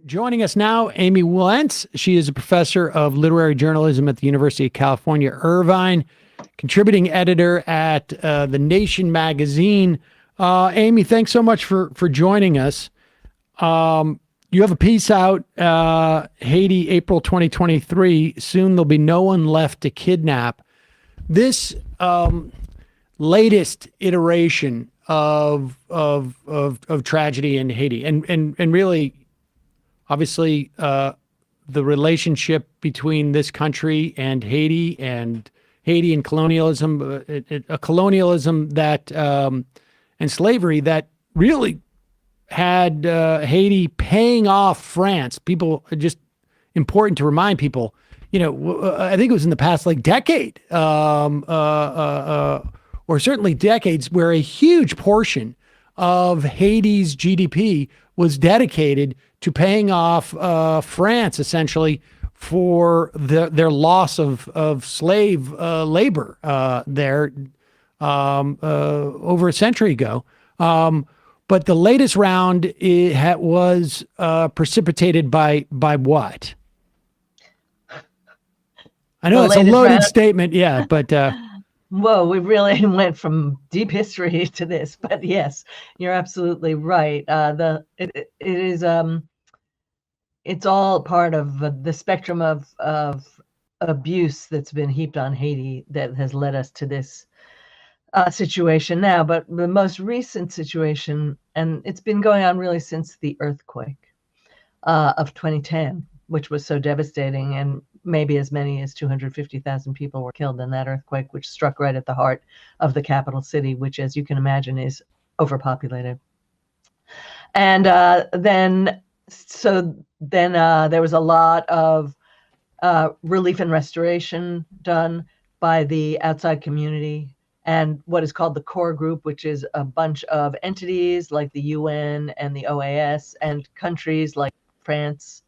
Joining us now, Amy Wilentz. She is a professor of literary journalism at the University of California Irvine, contributing editor at The Nation magazine. Amy, thanks so much for joining us. You have a piece out, Haiti, April 2023. Soon there'll be no one left to kidnap. This latest iteration of tragedy in Haiti, and really, obviously, the relationship between this country and Haiti and colonialism, a colonialism that and slavery that really had Haiti paying off France. People, just important to remind people, I think it was in the past decade, or certainly decades, where a huge portion of Haiti's GDP was dedicated to paying off France, essentially, for their loss of slave labor there over a century ago. But the latest round was precipitated by what? I know it's a loaded statement, yeah, but... Whoa, we really went from deep history to this, but yes, you're absolutely right. It's all part of the spectrum of abuse that's been heaped on Haiti that has led us to this situation now. But the most recent situation, and it's been going on really since the earthquake of 2010, which was so devastating, and maybe as many as 250,000 people were killed in that earthquake, which struck right at the heart of the capital city, which, as you can imagine, is overpopulated. And then there was a lot of relief and restoration done by the outside community and what is called the core group, which is a bunch of entities like the UN and the OAS and countries like France,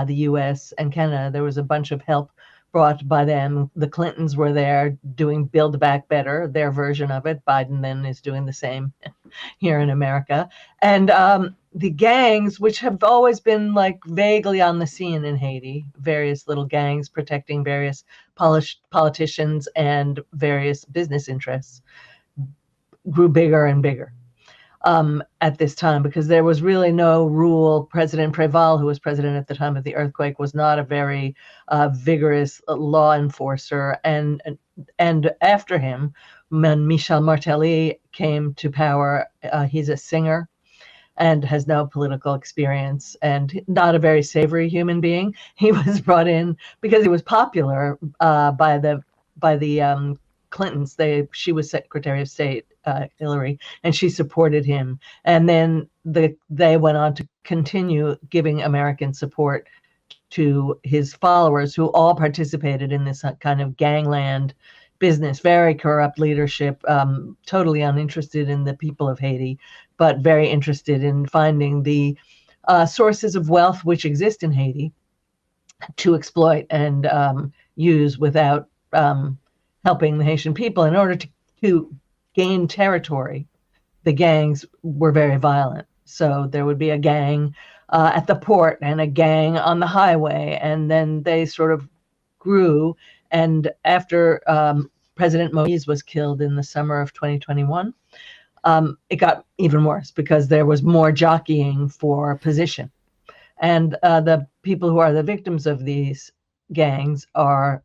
the US and Canada. There was a bunch of help brought by them. The Clintons were there doing Build Back Better, their version of it. Biden then is doing the same here in America. And the gangs, which have always been vaguely on the scene in Haiti, various little gangs protecting various politicians and various business interests, grew bigger and bigger at this time, because there was really no rule. President Préval, who was president at the time of the earthquake, was not a very vigorous law enforcer. And after him, when Michel Martelly came to power, he's a singer and has no political experience and not a very savory human being. He was brought in because he was popular by the Clintons. She was Secretary of State, Hillary, and she supported him. And then they went on to continue giving American support to his followers, who all participated in this kind of gangland business, very corrupt leadership, totally uninterested in the people of Haiti, but very interested in finding the sources of wealth which exist in Haiti to exploit and use without helping the Haitian people. In order to gain territory, the gangs were very violent. So there would be a gang at the port and a gang on the highway, and then they sort of grew. And after President Moise was killed in the summer of 2021, it got even worse because there was more jockeying for position. And the people who are the victims of these gangs are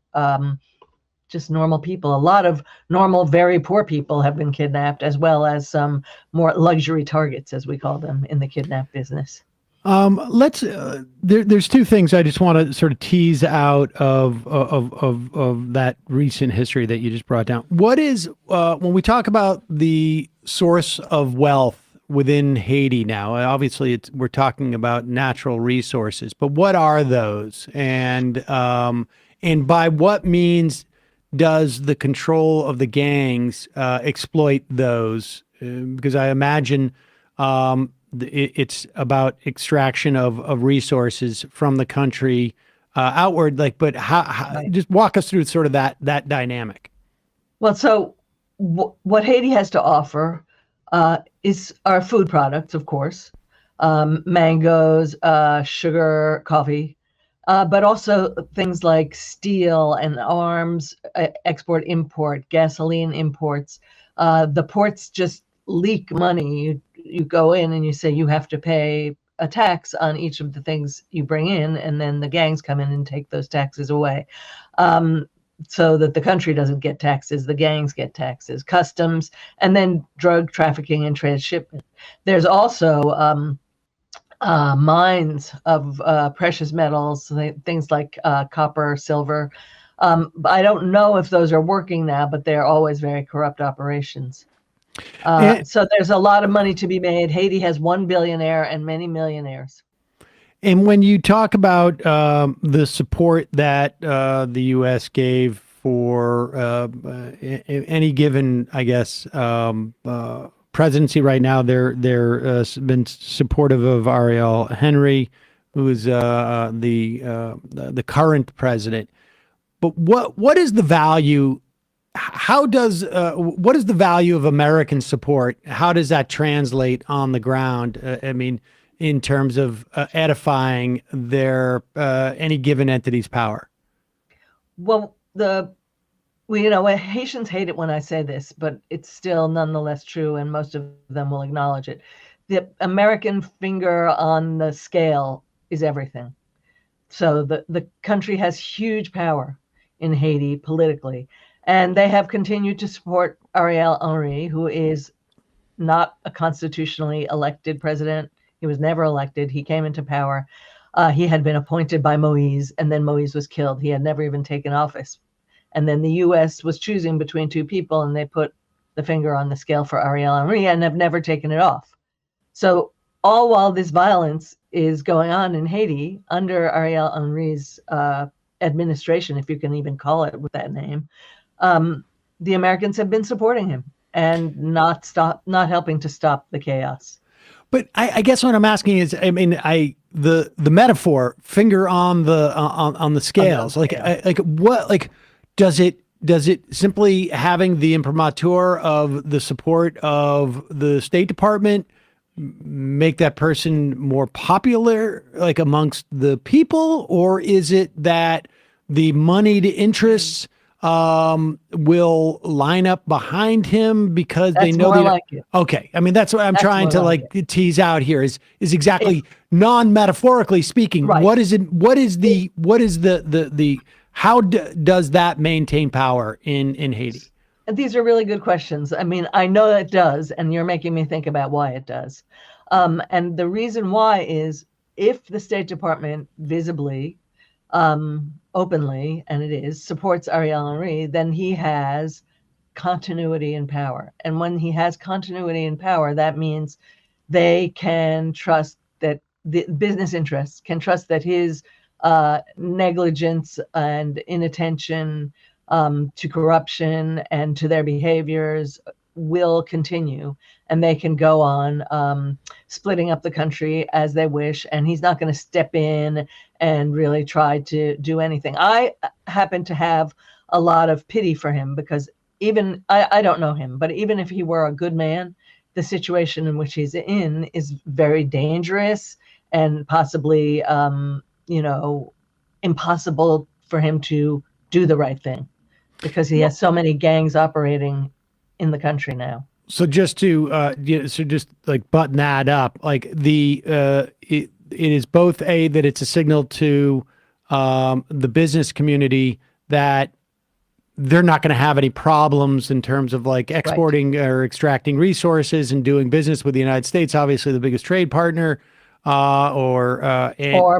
just normal people. A lot of normal, very poor people have been kidnapped, as well as some more luxury targets, as we call them, in the kidnap business. There's two things I just want to sort of tease out of that recent history that you just brought down. What is, when we talk about the source of wealth within Haiti now, obviously we're talking about natural resources, but what are those? And by what means does the control of the gangs exploit those? Because I imagine it's about extraction of resources from the country outward. But how just walk us through sort of that dynamic. Well, so what Haiti has to offer are food products, of course, mangoes, sugar, coffee, but also things like steel and arms, export, import, gasoline imports. The ports just leak money. You go in and you say you have to pay a tax on each of the things you bring in, and then the gangs come in and take those taxes away. So that the country doesn't get taxes, the gangs get taxes, customs, and then drug trafficking and transshipment. There's also mines of precious metals, things like copper, silver. I don't know if those are working now, but they're always very corrupt operations. So there's a lot of money to be made. Haiti has one billionaire and many millionaires. And when you talk about the support that the U.S. gave for any given, I guess, presidency right now, they're been supportive of Ariel Henry, who is the current president. But what is the value? How does what is the value of American support? How does that translate on the ground? I mean, in terms of edifying their any given entity's power? Well, Haitians hate it when I say this, but it's still nonetheless true, and most of them will acknowledge it. The American finger on the scale is everything. So the country has huge power in Haiti politically, and they have continued to support Ariel Henry, who is not a constitutionally elected president. He was never elected. He came into power. He had been appointed by Moise, and then Moise was killed. He had never even taken office. And then the U.S. was choosing between two people, and they put the finger on the scale for Ariel Henry and have never taken it off. So all while this violence is going on in Haiti under Ariel Henry's administration, if you can even call it with that name, the Americans have been supporting him and not helping to stop the chaos. But I guess what I'm asking is, I mean, the metaphor, finger on the scales, what does it simply having the imprimatur of the support of the State Department make that person more popular, like amongst the people, or is it that the moneyed interests will line up behind him because they know more like it. Okay, I mean that's what I'm trying to tease out here is exactly non-metaphorically speaking. Right. What is it? What is the how does that maintain power in Haiti? These are really good questions. I mean, I know it does, and you're making me think about why it does. And the reason why is if the State Department visibly, openly, and it is, supports Ariel Henry, then he has continuity in power. And when he has continuity in power, that means they can trust that the business interests can trust that his negligence and inattention to corruption and to their behaviors will continue, and they can go on splitting up the country as they wish, and he's not going to step in and really try to do anything. I happen to have a lot of pity for him because even I don't know him, but even if he were a good man, the situation in which he's in is very dangerous and possibly impossible for him to do the right thing because he has so many gangs operating in the country now. So just to just like button that up, like it is both that it's a signal to the business community that they're not going to have any problems in terms of like exporting or extracting resources and doing business with the United States, obviously the biggest trade partner, or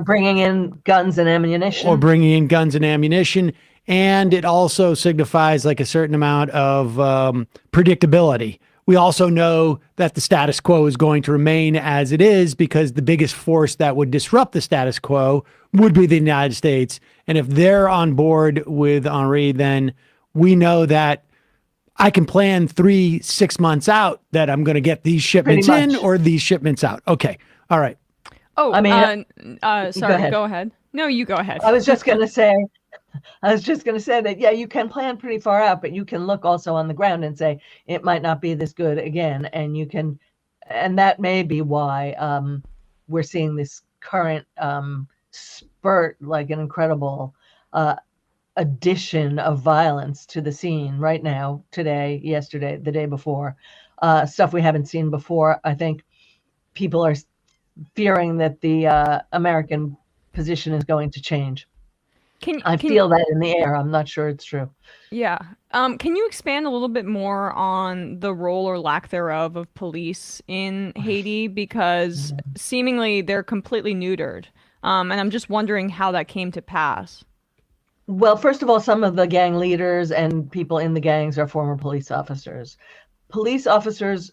bringing in guns and ammunition. And it also signifies like a certain amount of predictability. We also know that the status quo is going to remain as it is because the biggest force that would disrupt the status quo would be the United States. And if they're on board with Henry, then we know that I can plan 3-6 months out that I'm going to get these shipments in or these shipments out. Okay. All right. Oh, I mean, sorry, go ahead. No, you go ahead. I was just going to say that, yeah, you can plan pretty far out, but you can look also on the ground and say, it might not be this good again. And and that may be why we're seeing this current spurt, like an incredible addition of violence to the scene right now, today, yesterday, the day before, stuff we haven't seen before. I think people are fearing that the American position is going to change. I feel that in the air. I'm not sure it's true. Yeah. Can you expand a little bit more on the role or lack thereof of police in Haiti? Because seemingly they're completely neutered. And I'm just wondering how that came to pass. Well, first of all, some of the gang leaders and people in the gangs are former police officers. Police officers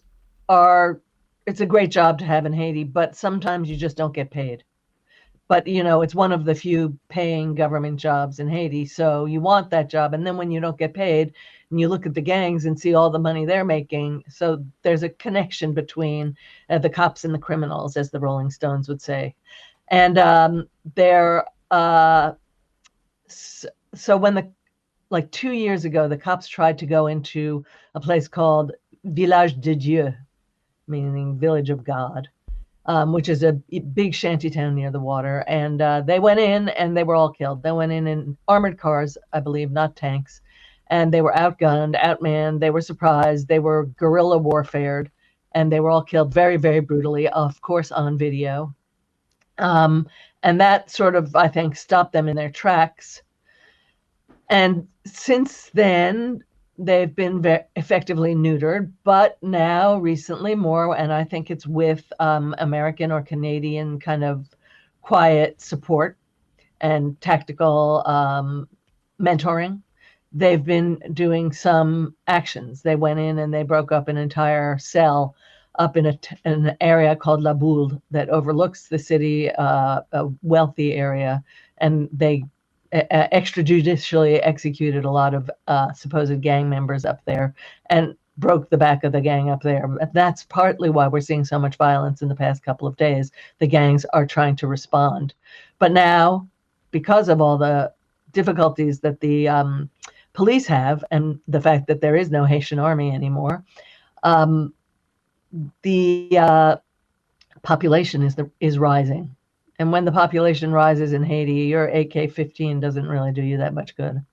it's a great job to have in Haiti, but sometimes you just don't get paid. But, it's one of the few paying government jobs in Haiti. So you want that job. And then when you don't get paid and you look at the gangs and see all the money they're making. So there's a connection between the cops and the criminals, as the Rolling Stones would say. And so when 2 years ago, the cops tried to go into a place called Village de Dieu, meaning Village of God, which is a big shanty town near the water. And they went in and they were all killed. They went in armored cars, I believe, not tanks. And they were outgunned, outmanned. They were surprised. They were guerrilla warfared. And they were all killed very, very brutally, of course, on video. And that sort of, I think, stopped them in their tracks. And since then, they've been effectively neutered, but now recently more, and I think it's with American or Canadian kind of quiet support and tactical mentoring, they've been doing some actions. They went in and they broke up an entire cell up in an area called La Boule that overlooks the city, a wealthy area, and they extrajudicially executed a lot of supposed gang members up there and broke the back of the gang up there. That's partly why we're seeing so much violence in the past couple of days. The gangs are trying to respond. But now, because of all the difficulties that the police have and the fact that there is no Haitian army anymore, the population is rising. And when the population rises in Haiti, your AK-15 doesn't really do you that much good.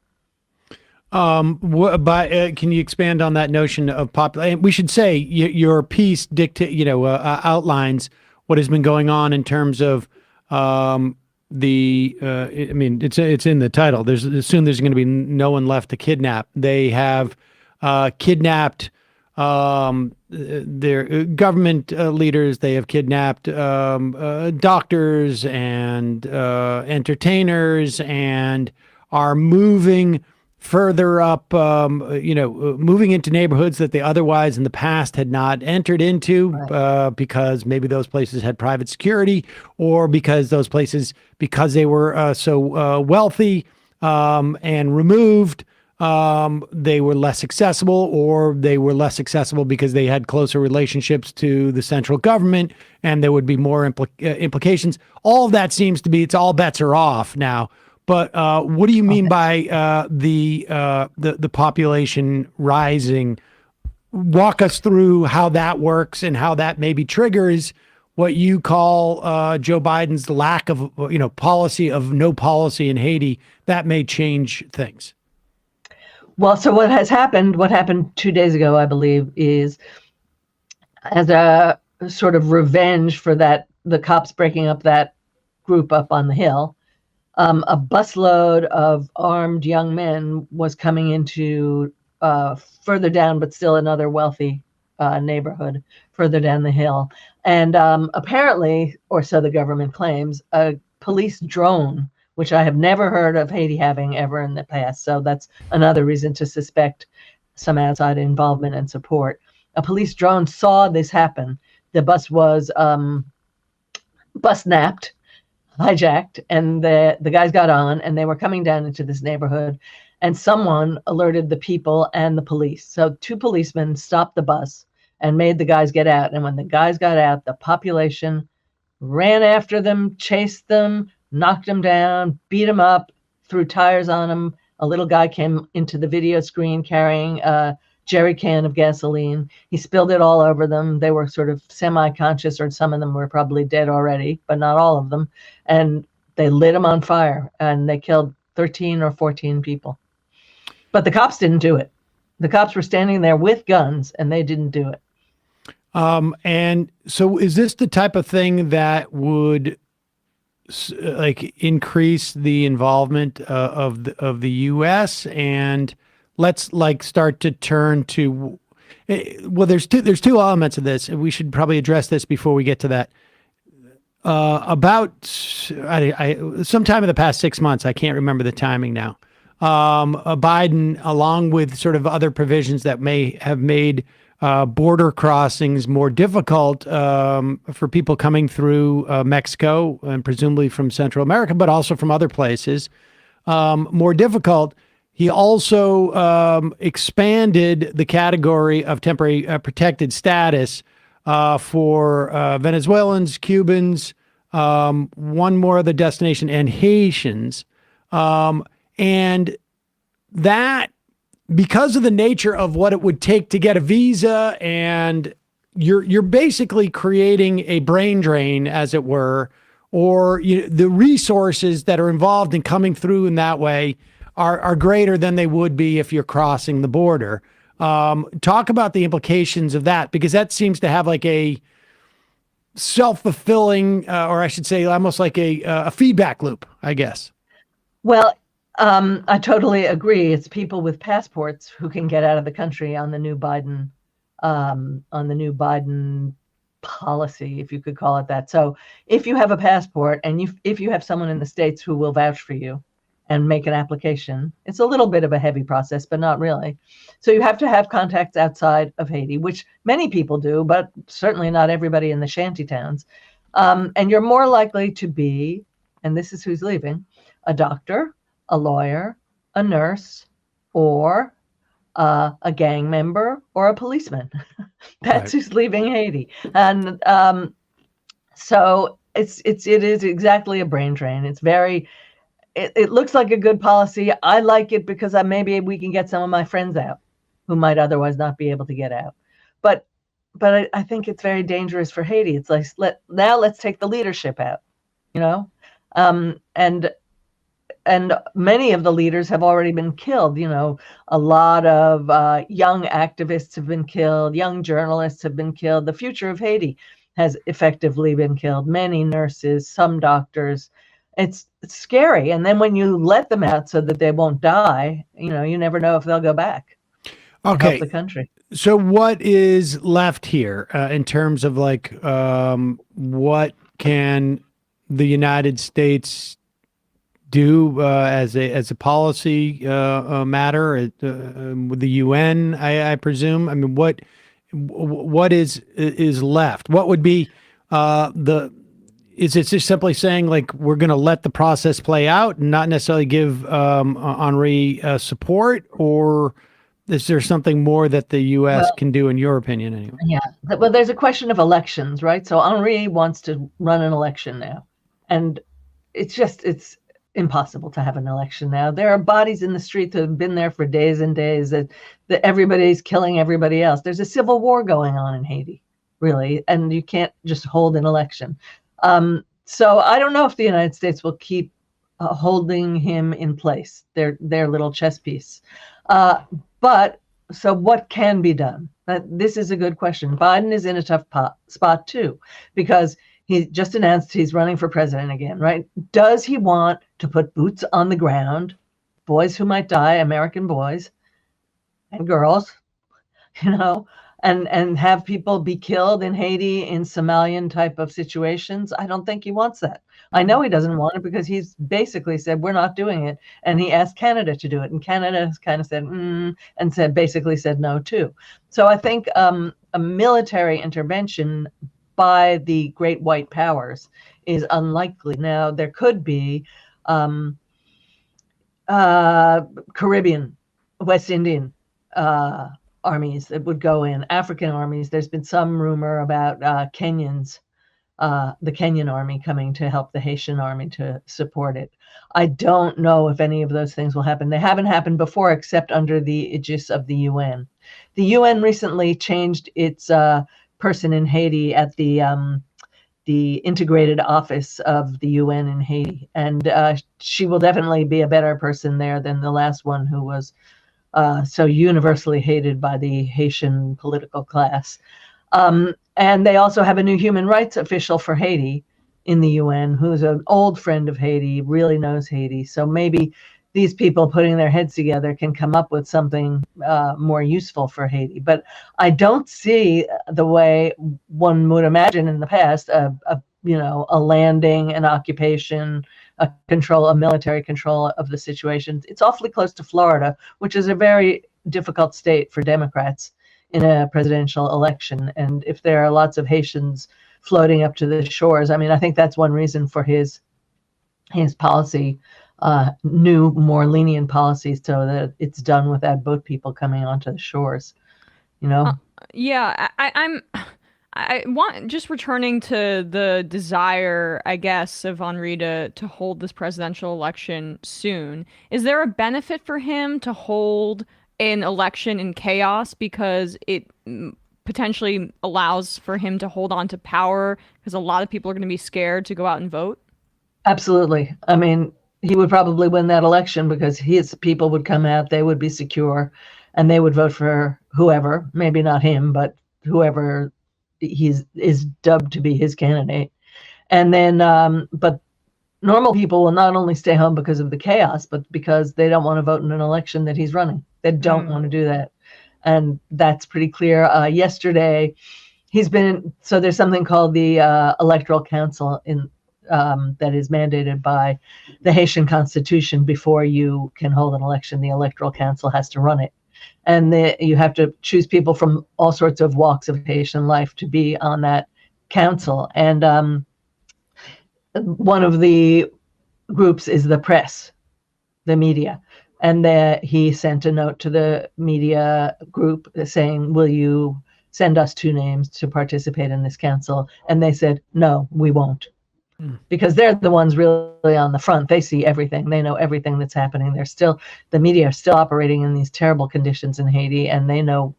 Can you expand on that notion of population? We should say your piece outlines what has been going on in terms of I mean, it's in the title. Soon there's going to be no one left to kidnap. They have kidnapped their government leaders. They have kidnapped doctors and entertainers, and are moving further up, moving into neighborhoods that they otherwise in the past had not entered into, right. Because maybe those places had private security, or because those places, because they were so wealthy and removed, they were less accessible, or they were less accessible because they had closer relationships to the central government, and there would be more implications. All of that seems to be, it's all bets are off now. But what do you mean by the population rising? Walk us through how that works and how that maybe triggers what you call Joe Biden's lack of policy, of no policy in Haiti that may change things. Well, so what happened 2 days ago, I believe, is as a sort of revenge for that, the cops breaking up that group up on the hill. A busload of armed young men was coming into further down, but still another wealthy neighborhood further down the hill. And apparently, or so the government claims, a police drone, which I have never heard of Haiti having ever in the past. So that's another reason to suspect some outside involvement and support. A police drone saw this happen. The bus was napped, hijacked, and the guys got on, and they were coming down into this neighborhood, and someone alerted the people and the police. So 2 policemen stopped the bus and made the guys get out. And when the guys got out, the population ran after them, chased them, knocked them down, beat them up, threw tires on them. A little guy came into the video screen carrying a jerry can of gasoline. He spilled it all over them. They were sort of semi-conscious, or some of them were probably dead already, but not all of them. And they lit them on fire, and they killed 13 or 14 people. But the cops didn't do it. The cops were standing there with guns, and they didn't do it. And so is this the type of thing that would like increase the involvement of the U.S. and let's like start to turn to well, there's two elements of this, and we should probably address this before we get to that. About sometime in the past 6 months, I can't remember the timing now. Biden, along with sort of other provisions that may have made border crossings more difficult for people coming through Mexico and presumably from Central America, but also from other places, more difficult. He also expanded the category of temporary protected status for Venezuelans, Cubans, one more other destination, and Haitians. And that, because of the nature of what it would take to get a visa, and you're basically creating a brain drain, as it were, or the resources that are involved in coming through in that way are greater than they would be if you're crossing the border. Talk about the implications of that, because that seems to have like a self-fulfilling, or I should say almost like a feedback loop, I guess. Well, I totally agree. It's people with passports who can get out of the country on the new Biden policy, if you could call it that. So if you have a passport and if you have someone in the States who will vouch for you and make an application, it's a little bit of a heavy process, but not really. So you have to have contacts outside of Haiti, which many people do, but certainly not everybody in the shanty towns. And you're more likely to be, and this is who's leaving, a doctor, a lawyer, a nurse, or a gang member, or a policeman. That's right. Who's leaving Haiti. And so it is exactly a brain drain. It's very, it looks like a good policy. I like it because maybe we can get some of my friends out who might otherwise not be able to get out. But I think it's very dangerous for Haiti. It's like, let's take the leadership out, and many of the leaders have already been killed. A lot of young activists have been killed. Young journalists have been killed. The future of Haiti has effectively been killed. Many nurses, some doctors. It's scary. And then when you let them out so that they won't die, you never know if they'll go back. Okay. Help the country. So what is left here in terms of like what can the United States do as a policy matter with the UN? I presume. I mean, what is left? What would be is it just simply saying like we're going to let the process play out and not necessarily give Henry support, or is there something more that the U.S. can do, in your opinion, anyway? Yeah. Well, there's a question of elections, right? So Henry wants to run an election now, and it's impossible to have an election now. There are bodies in the street that have been there for days and days that everybody's killing everybody else. There's a civil war going on in Haiti, really, and you can't just hold an election. So I don't know if the United States will keep holding him in place, their little chess piece. But so what can be done? This is a good question. Biden is in a tough spot too, because he just announced he's running for president again, right? Does he want to put boots on the ground, boys who might die, American boys and girls, and have people be killed in Haiti in Somalian type of situations? I don't think he wants that. I know he doesn't want it because he's basically said, we're not doing it. And he asked Canada to do it. And Canada has kind of said, and basically said no too. So I think a military intervention by the great white powers is unlikely. Now, there could be Caribbean, West Indian armies that would go in, African armies. There's been some rumor about Kenyans, the Kenyan army coming to help the Haitian army to support it. I don't know if any of those things will happen. They haven't happened before except under the aegis of the UN. The UN recently changed its person in Haiti at the integrated office of the UN in Haiti, and she will definitely be a better person there than the last one, who was so universally hated by the Haitian political class. And they also have a new human rights official for Haiti in the UN, who's an old friend of Haiti, really knows Haiti. So maybe these people putting their heads together can come up with something more useful for Haiti. But I don't see the way one would imagine in the past, a landing, an occupation, a military control of the situation. It's awfully close to Florida, which is a very difficult state for Democrats in a presidential election. And if there are lots of Haitians floating up to the shores, I mean, I think that's one reason for his policy, new, more lenient policies, so that it's done without boat people coming onto the shores. Yeah, I want, just returning to the desire, I guess, of Henri to hold this presidential election soon. Is there a benefit for him to hold an election in chaos, because it potentially allows for him to hold on to power, because a lot of people are going to be scared to go out and vote? Absolutely. I mean, he would probably win that election because his people would come out, they would be secure, and they would vote for whoever, maybe not him, but whoever is dubbed to be his candidate. And then, but normal people will not only stay home because of the chaos, but because they don't want to vote in an election that he's running. They don't want to do that. And that's pretty clear. Yesterday, so there's something called the Electoral Council that is mandated by the Haitian Constitution. Before you can hold an election, the Electoral Council has to run it. And you have to choose people from all sorts of walks of Haitian life to be on that council. And one of the groups is the press, the media. And he sent a note to the media group saying, will you send us 2 names to participate in this council? And they said, no, we won't. Because they're the ones really on the front. They see everything. They know everything that's happening. The media are still operating in these terrible conditions in Haiti, and they know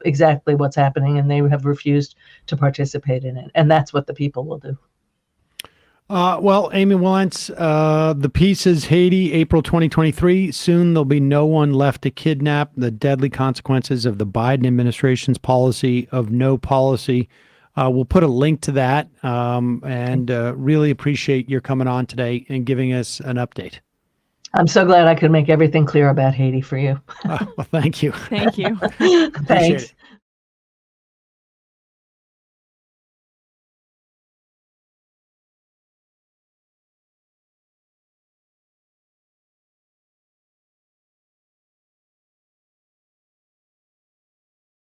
exactly what's happening, and they have refused to participate in it. And that's what the people will do. Well, Amy Wilentz, the piece is Haiti, April 2023. Soon there'll be no one left to kidnap. The deadly consequences of the Biden administration's policy of no policy. We'll put a link to that, and really appreciate your coming on today and giving us an update. I'm so glad I could make everything clear about Haiti for you. Well, thank you. Thank you. Thanks.